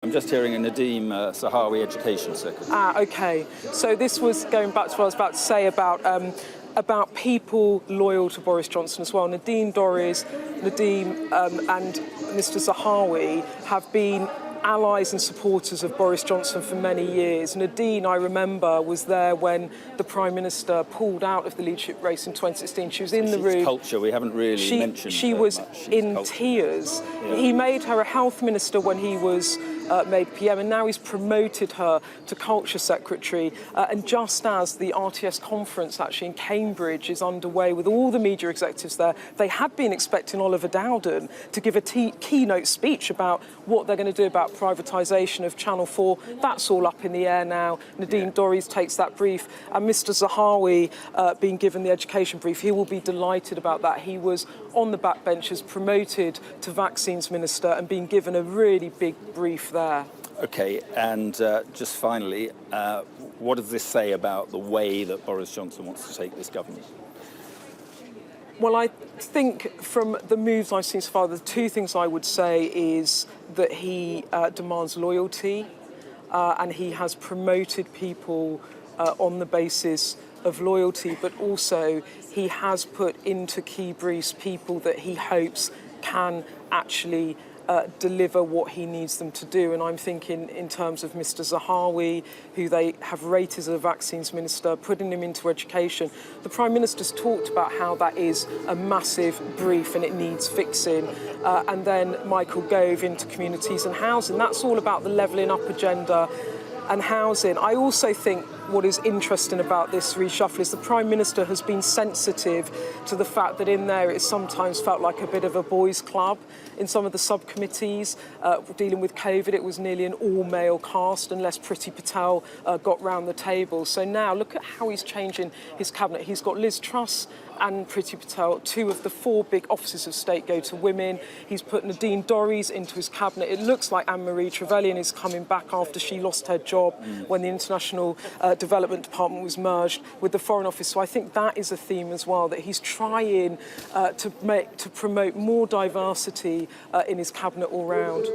I'm just hearing a Nadhim Zahawi Education Secretary. OK. So this was going back to what I was about to say about people loyal to Boris Johnson as well. Nadine, Dorries, Nadine and Mr Zahawi have been allies and supporters of Boris Johnson for many years. Nadine, I remember, was there when the Prime Minister pulled out of the leadership race in 2016. She was in the room. Culture, we haven't really mentioned She was in culture. Tears. Yeah. He made her a health minister when he was made PM, and now he's promoted her to culture secretary. And just as the RTS conference actually in Cambridge is underway with all the media executives there, they had been expecting Oliver Dowden to give a keynote speech about what they're going to do about privatisation of Channel 4. That's all up in the air now. Nadine Dorries takes that brief, and Mr Zahawi being given the education brief, he will be delighted about that. He was on the backbenches, promoted to vaccines minister, and being given a really big brief there. OK, and just finally, what does this say about the way that Boris Johnson wants to take this government? Well, I think from the moves I've seen so far, the two things I would say is that he demands loyalty and he has promoted people on the basis of loyalty, but also he has put into key briefs people that he hopes can actually deliver what he needs them to do. And I'm thinking in terms of Mr Zahawi, who they have rated as a vaccines minister, putting him into education. The Prime Minister's talked about how that is a massive brief and it needs fixing. And then Michael Gove into communities and housing. That's all about the levelling up agenda and housing. I also think what is interesting about this reshuffle is the Prime Minister has been sensitive to the fact that in there it sometimes felt like a bit of a boys' club. In some of the subcommittees dealing with COVID, it was nearly an all-male cast unless Priti Patel got round the table. So now look at how he's changing his cabinet. He's got Liz Truss and Priti Patel, two of the four big offices of state go to women. He's put Nadine Dorries into his cabinet. It looks like Anne-Marie Trevelyan is coming back after she lost her job when the International Development Department was merged with the Foreign Office. So I think that is a theme as well, that he's trying to promote more diversity in his cabinet all round.